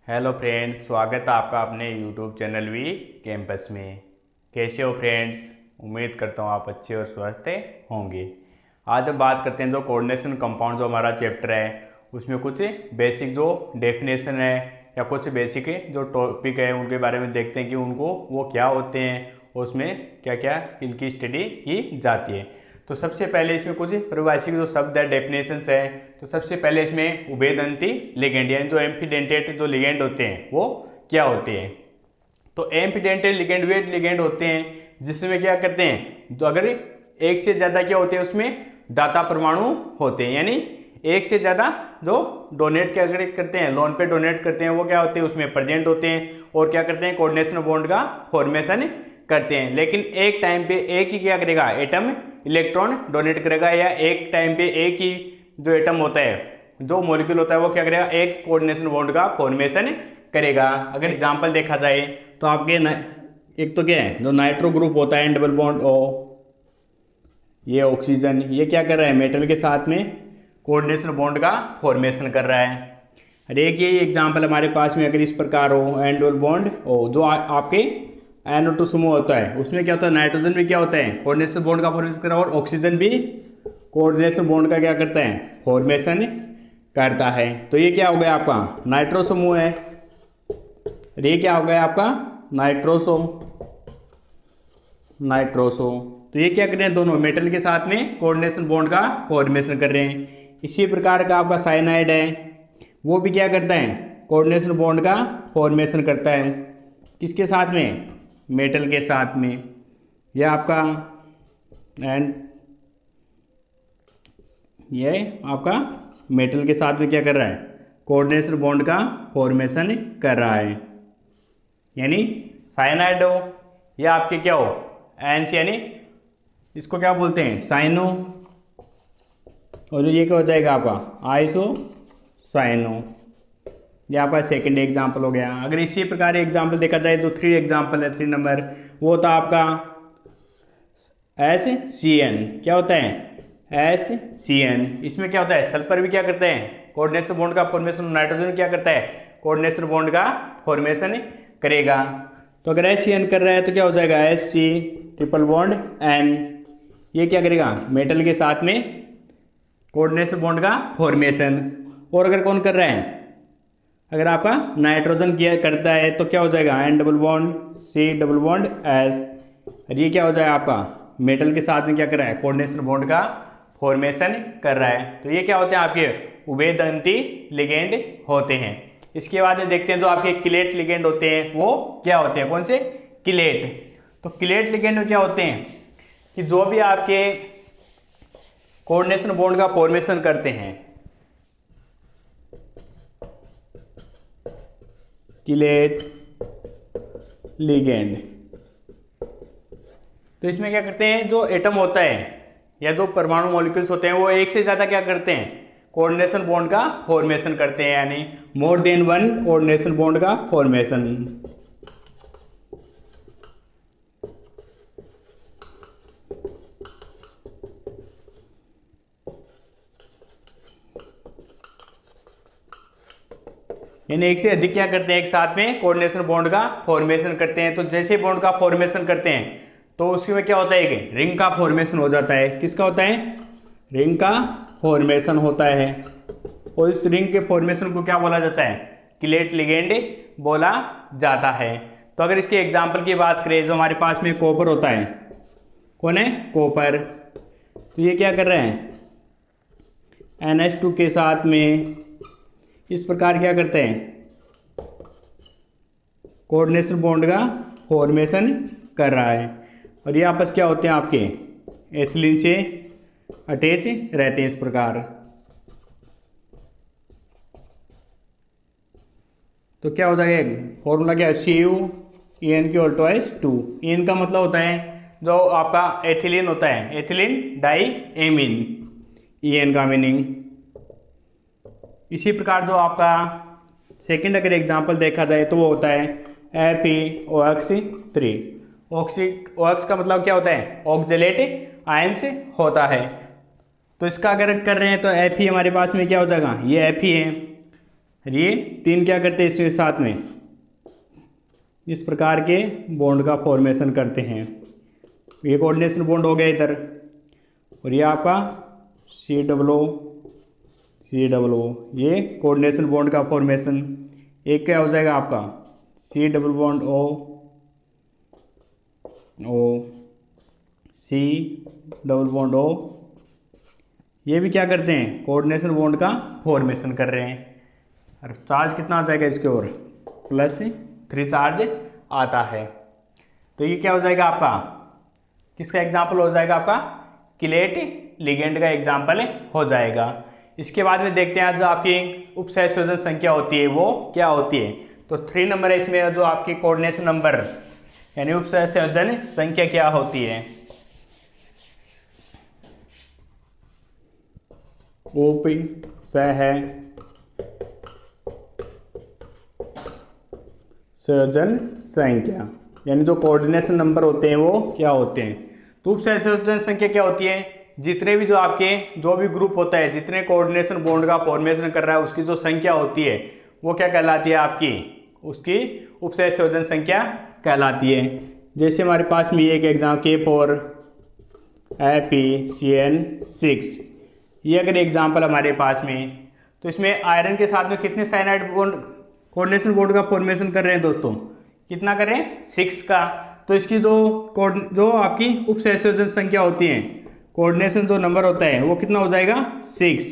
Hello friends, स्वागत है आपका अपने यूट्यूब चैनल वी कैंपस में। कैसे हो फ्रेंड्स? उम्मीद करता हूँ आप अच्छे और स्वस्थ होंगे। आज हम बात करते हैं जो कोऑर्डिनेशन कंपाउंड जो हमारा चैप्टर है उसमें कुछ बेसिक जो डेफिनेशन है या कुछ बेसिक जो टॉपिक है उनके बारे में देखते हैं कि उनको वो क्या होते हैं और उसमें क्या क्या इनकी स्टडी की जाती है। तो सबसे पहले इसमें कुछ परिभाषिक जो शब्द है डेफिनेशंस है। तो सबसे पहले इसमें उभयदंती लिगेंड यानी जो एम्फीडेंटेट जो लिगेंड होते हैं वो क्या होते हैं। तो एम्फीडेंटेट लिगेंड वे लिगेंड होते हैं जिसमें क्या करते हैं, तो अगर एक से ज़्यादा क्या होते हैं उसमें दाता परमाणु होते हैं, यानी एक से ज़्यादा जो डोनेट क्या करते हैं, लोन पे डोनेट करते हैं वो क्या होते हैं उसमें प्रेजेंट होते हैं और क्या करते हैं कोऑर्डिनेशन बॉन्ड का फॉर्मेशन करते हैं। लेकिन एक टाइम पे एक ही क्या करेगा, एटम इलेक्ट्रॉन डोनेट करेगा, या एक टाइम पे एक ही जो एटम होता है जो मॉलिक्यूल होता है वो क्या करेगा, एक कोऑर्डिनेशन बॉन्ड का फॉर्मेशन करेगा। अगर एग्जांपल देखा जाए तो आपके एक तो क्या है जो नाइट्रो ग्रुप होता है डबल बॉन्ड ओ, ये ऑक्सीजन ये क्या कर रहा है मेटल के साथ में कोऑर्डिनेशन बॉन्ड का फॉर्मेशन कर रहा है। और एक ये एग्जांपल हमारे पास में अगर इस प्रकार हो एंड डबल बॉन्ड ओ, जो आपके NO2 समूह होता है उसमें क्या होता है, नाइट्रोजन भी क्या होता है कोऑर्डिनेशन बॉन्ड का फॉर्मेशन कर रहा है और ऑक्सीजन भी कोऑर्डिनेशन बॉन्ड का क्या करता है फॉर्मेशन करता है। तो ये क्या हो गया आपका नाइट्रो समूह है, ये क्या हो गया आपका नाइट्रोसो। तो ये क्या कर रहे हैं, दोनों मेटल के साथ में कोऑर्डिनेशन बॉन्ड का फॉर्मेशन कर रहे हैं। इसी प्रकार का आपका साइनाइड है, वो भी क्या करता है कोऑर्डिनेशन बॉन्ड का फॉर्मेशन करता है, किसके साथ में मेटल के साथ में। यह आपका एंड ये आपका मेटल के साथ में क्या कर रहा है कोऑर्डिनेशन बॉन्ड का फॉर्मेशन कर रहा है। यानी साइनाइड हो या आपके क्या हो एंस, यानी इसको क्या बोलते हैं साइनो, और ये क्या हो जाएगा आपका आइसो साइनो। ये आपका सेकंड एग्जाम्पल हो गया। अगर इसी प्रकार एग्जाम्पल देखा जाए तो 3 एग्जाम्पल है, 3 नंबर वो होता आपका HCN। क्या होता है HCN, इसमें क्या होता है सल्फर भी क्या करते हैं कोऑर्डिनेशन बॉन्ड का फॉर्मेशन, नाइट्रोजन क्या करता है कोऑर्डिनेशन बॉन्ड का फॉर्मेशन करेगा। तो अगर HCN कर रहा है तो क्या हो जाएगा HC ट्रिपल बॉन्ड N, ये क्या करेगा मेटल के साथ में कोऑर्डिनेशन बॉन्ड का फॉर्मेशन। और अगर कौन कर रहा है, अगर आपका नाइट्रोजन किया करता है तो क्या हो जाएगा N double bond C double bond S, और ये क्या हो जाएगा आपका मेटल के साथ में क्या कर रहा है कोऑर्डिनेशन बॉन्ड का फॉर्मेशन कर रहा है। तो ये क्या होते हैं आपके उभयदंती लिगेंड होते हैं। इसके बाद में देखते हैं जो आपके किलेट लिगेंड होते हैं वो क्या होते हैं, कौन से किलेट। तो किलेट लिगेंड में क्या होते हैं कि जो भी आपके कोऑर्डिनेशन बॉन्ड का फॉर्मेशन करते हैं, किलेट लिगेंड, तो इसमें क्या करते हैं जो एटम होता है या जो परमाणु मॉलिक्यूल्स होते हैं वो एक से ज़्यादा क्या करते हैं कोऑर्डिनेशन बॉन्ड का फॉर्मेशन करते हैं, यानी more than one coordination bond का फॉर्मेशन। यानी एक से अधिक क्या करते हैं एक साथ में कोऑर्डिनेशन बॉन्ड का फॉर्मेशन करते हैं। तो जैसे बॉन्ड का फॉर्मेशन करते हैं तो उसमें क्या होता है एक रिंग का फॉर्मेशन हो जाता है। किसका होता है, रिंग का फॉर्मेशन होता है, और इस रिंग के फॉर्मेशन को क्या बोला जाता है किलेट लिगेंड बोला जाता है। तो अगर इसके एग्जाम्पल की बात करें जो हमारे पास में कॉपर होता है, कौन है कॉपर, तो ये क्या कर रहे हैं NH2 के साथ में इस प्रकार क्या करते हैं कोऑर्डिनेशन बॉन्ड का फॉर्मेशन कर रहा है, और ये आपस क्या होते हैं आपके एथिलीन से अटैच रहते हैं इस प्रकार। तो क्या हो जाएगा फॉर्मूला क्या है CuEn की ऑल्टोइज 2। EN का मतलब होता है जो आपका एथिलीन होता है एथिलीन डाई एमीन, EN का मीनिंग। इसी प्रकार जो आपका सेकंड अगर एग्जांपल देखा जाए तो वो होता है FeOX3। OX का मतलब क्या होता है ऑक्जेलेट आयंस होता है। तो इसका अगर कर रहे हैं तो Fe हमारे पास में क्या हो जाएगा, ये Fe है, और ये 3 क्या करते हैं इसमें साथ में इस प्रकार के बॉन्ड का फॉर्मेशन करते हैं। ये कोऑर्डिनेशन बॉन्ड हो गया इधर, और ये आपका C+O ये कोऑर्डिनेशन बॉन्ड का फॉर्मेशन। एक क्या हो जाएगा आपका C+O C+O, ये भी क्या करते हैं कोऑर्डिनेशन बॉन्ड का फॉर्मेशन कर रहे हैं। और चार्ज कितना आ जाएगा इसके ओर +3 चार्ज आता है। तो ये क्या हो जाएगा आपका, किसका एग्जाम्पल हो जाएगा आपका, किलेट लिगेंड का एग्जाम्पल हो जाएगा। इसके बाद में देखते हैं जो आपकी उपसहसंयोजन संख्या होती है वो क्या होती है। तो 3 नंबर है इसमें जो आपकी कोऑर्डिनेशन नंबर यानी उपसहसंयोजन संख्या क्या होती है। उपसहसंयोजन संख्या यानी जो कोऑर्डिनेशन नंबर होते हैं वो क्या होते हैं। तो उपसहसंयोजन संख्या क्या होती है, जितने भी जो भी ग्रुप होता है, जितने कोऑर्डिनेशन बॉन्ड का फॉर्मेशन कर रहा है उसकी जो संख्या होती है वो क्या कहलाती है आपकी, उसकी उपसहसंयोजन संख्या कहलाती है। जैसे हमारे पास में एक एग्जाम K4FeCN6 ये अगर एग्जाम्पल हमारे पास में, तो इसमें आयरन के साथ में कितने साइनाइड बॉन्ड कोऑर्डिनेशन बॉन्ड का फॉर्मेशन कर रहे हैं दोस्तों, कितना कर रहे हैं 6 का। तो इसकी जो आपकी उपसहसंयोजन संख्या होती है, कोऑर्डिनेशन जो नंबर होता है वो कितना हो जाएगा 6,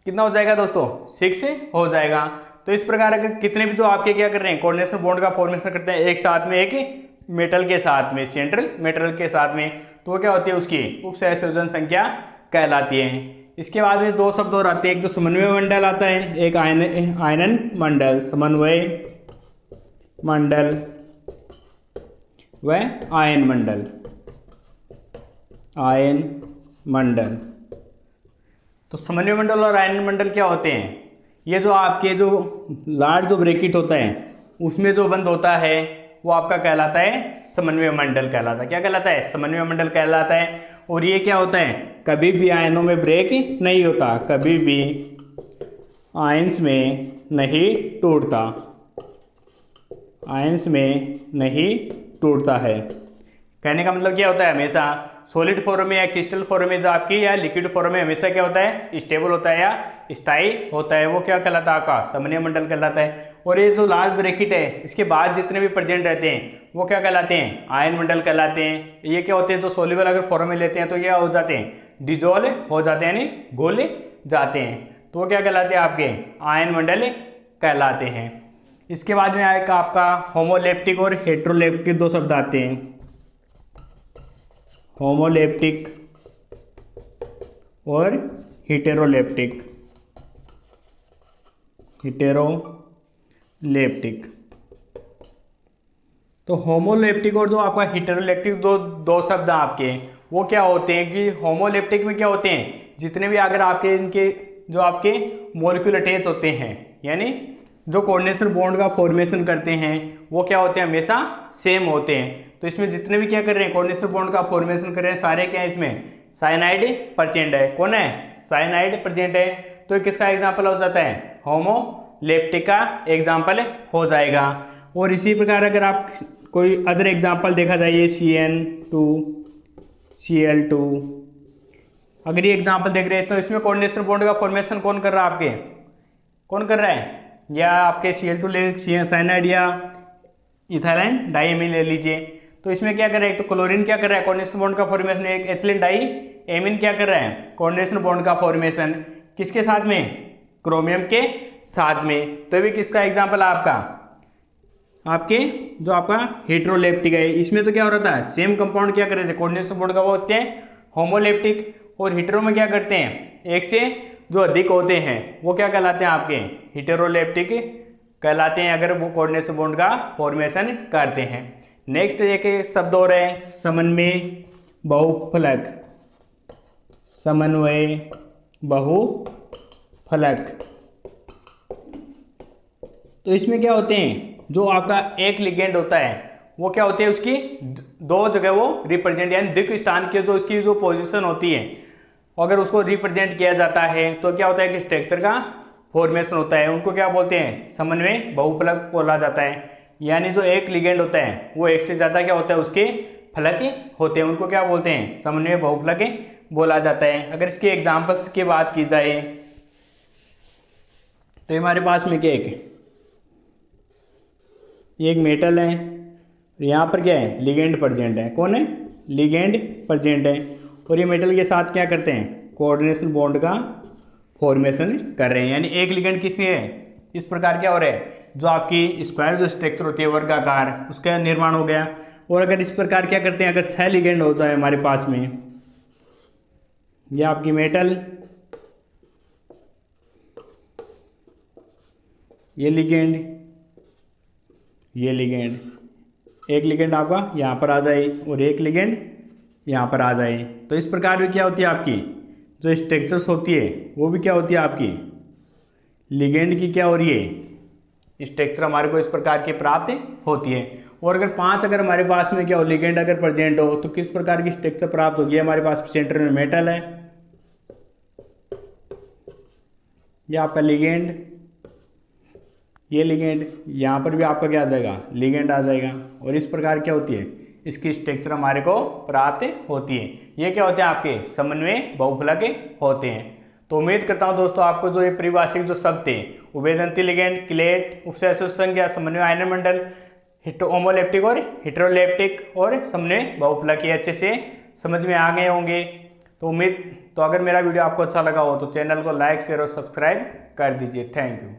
कितना हो जाएगा दोस्तों 6 हो जाएगा। तो इस प्रकार अगर कितने भी जो आपके क्या कर रहे हैं कोऑर्डिनेशन बॉन्ड का फॉर्मेशन करते हैं एक साथ में, एक मेटल के साथ में, सेंट्रल मेटल के साथ में, तो वो क्या होती है उसकी उपसहसंयोजन संख्या कहलाती है। इसके बाद में 2 शब्द और आते हैं, एक तो समन्वय मंडल आता है, एक आयनन मंडल, समन्वय मंडल व आयन मंडल, आयन मंडल। तो समन्वय मंडल और आयन मंडल क्या होते हैं, ये जो आपके जो लार्ज जो ब्रैकेट होता है उसमें जो बंद होता है वो आपका कहलाता है समन्वय मंडल कहलाता है। क्या कहलाता है, समन्वय मंडल कहलाता है। और ये क्या होता है, कभी भी आयनों में ब्रेक नहीं होता, कभी भी आयंस में नहीं टूटता, आयंस में नहीं टूटता है। कहने का मतलब क्या होता है, हमेशा सॉलिड फॉर्म में या क्रिस्टल फॉर्म में जो आपकी या लिक्विड फॉर्म में हमेशा क्या होता है, स्टेबल होता है या स्थायी होता है, वो क्या कहलाता है आपका समन्वय मंडल कहलाता है। और ये जो लार्ज ब्रैकेट है इसके बाद जितने भी प्रेजेंट रहते हैं वो क्या कहलाते हैं, आयन मंडल कहलाते हैं। ये क्या होते हैं, जो सोल्यूबल अगर फॉर्म में लेते हैं तो क्या हो जाते हैं, डिजोल्व हो जाते हैं यानी घुल जाते हैं, तो वो क्या कहलाते हैं आपके आयन मंडल कहलाते हैं। इसके बाद में आएगा आपका होमोलेप्टिक और हेट्रोलेप्टिक 2 शब्द आते हैं। होमोलेप्टिक और हेटेरोलेप्टिक, हेटेरोलेप्टिक। तो होमोलेप्टिक और जो आपका हेटेरोलेप्टिक दो शब्द आपके वो क्या होते हैं कि होमोलेप्टिक में क्या होते हैं, जितने भी अगर आपके इनके जो आपके मॉलिक्यूल अटैच होते हैं यानी जो कोऑर्डिनेशन बॉन्ड का फॉर्मेशन करते हैं वो क्या होते हैं, हमेशा सेम होते हैं। तो इसमें जितने भी क्या कर रहे हैं कोऑर्डिनेशन बॉन्ड का फॉर्मेशन कर रहे हैं सारे क्या है, इसमें साइनाइड प्रेजेंट है। कौन है, साइनाइड प्रेजेंट है। तो किसका एग्जाम्पल हो जाता है, होमोलेप्टिक का एग्जाम्पल हो जाएगा। और इसी प्रकार अगर आप कोई अदर एग्जाम्पल देखा जाए CN2 Cl2, अगर ये एग्जाम्पल देख रहे हैं तो इसमें कोऑर्डिनेशन बॉन्ड का फॉर्मेशन कौन कर रहा है, आपके कौन कर रहा है, या आपके Cl2 ले साइनाइड या इथाइलिन डाइएमीन ले लीजिए। तो इसमें क्या कर रहा है, तो क्लोरीन क्या कर रहा है कोऑर्डिनेशन बॉन्ड का फॉर्मेशन, एक एथिलीन डाइएमीन क्या कर रहा है कोऑर्डिनेशन बॉन्ड का फॉर्मेशन, किसके साथ में, क्रोमियम के साथ में। तो ये भी किसका एग्जाम्पल है आपका, आपके जो आपका हेट्रोलेप्टिक है। इसमें तो क्या हो रहा था, सेम कंपाउंड क्या कर रहे थे कोऑर्डिनेशन बॉन्ड का वो होते हैं होमोलेप्टिक, और हेटेरो में क्या करते हैं, एक से जो अधिक होते हैं वो क्या कहलाते हैं आपके हेटेरोलेप्टिक कहलाते हैं, अगर वो कोऑर्डिनेशन बॉन्ड का फॉर्मेशन करते हैं। नेक्स्ट एक शब्द और है समन्वय बहुफलक, समन्वय बहुफलक। तो इसमें क्या होते हैं, जो आपका एक लिगेंड होता है वो क्या होती है, उसकी 2 जगह वो रिप्रेजेंट यानी दिक् स्थान के जो उसकी जो पोजीशन होती है अगर उसको रिप्रेजेंट किया जाता है तो क्या होता है कि स्ट्रक्चर का फॉर्मेशन होता है उनको क्या बोलते हैं, समन्वय बहुफलक बोला जाता है। यानी जो एक लिगेंड होता है वो एक से ज़्यादा क्या होता है उसके फलक होते हैं, उनको क्या बोलते हैं, समन्वय बहुफलक बोला जाता है। अगर इसके एग्जाम्पल्स की बात की जाए तो हमारे पास में क्या है, ये एक मेटल है, यहाँ पर क्या है, लिगेंड प्रेजेंट है। कौन है, लिगेंड प्रेजेंट है। और ये मेटल के साथ क्या करते हैं, कोऑर्डिनेशन बॉन्ड का फॉर्मेशन कर रहे हैं। यानी एक लिगेंड किसमें है, इस प्रकार क्या हो रहा है, जो आपकी स्क्वायर जो स्ट्रक्चर होती है वर्गाकार, उसका निर्माण हो गया। और अगर इस प्रकार क्या करते हैं, अगर 6 लिगेंड हो जाए हमारे पास में, ये आपकी मेटल, ये लिगेंड, ये लिगेंड, एक लिगेंड आपका यहाँ पर आ जाए और एक लिगेंड यहाँ पर आ जाए, तो इस प्रकार भी क्या होती है आपकी जो स्ट्रक्चर्स होती है वो भी क्या होती है आपकी लिगेंड की क्या हो रही है, स्ट्रक्चर हमारे को इस प्रकार की प्राप्त होती है। और अगर 5 अगर हमारे पास में क्या हो, लिगेंड अगर प्रेजेंट हो तो किस प्रकार की स्ट्रक्चर प्राप्त होगी, हमारे पास सेंटर में मेटल है, ये आपका लिगेंड, ये लिगेंड, यहाँ पर भी आपका क्या आ जाएगा, लिगेंड आ जाएगा। और इस प्रकार क्या होती है, इसकी स्ट्रक्चर हमारे को प्राप्त होती है। ये क्या होते हैं, आपके समन्वय बहुफलक होते हैं। तो उम्मीद करता हूँ दोस्तों आपको जो ये परिभाषिक जो शब्द थे, उभयदंती लिगेंड, क्लेट, उपसैचुरेशन संख्या, समन्वय आयन मंडल, होमोलेप्टिक और हेटेरोलेप्टिक और समन्वय बहुफलक, ये अच्छे से समझ में आ गए होंगे। तो अगर मेरा वीडियो आपको अच्छा लगा हो तो चैनल को लाइक शेयर और सब्सक्राइब कर दीजिए। Thank you.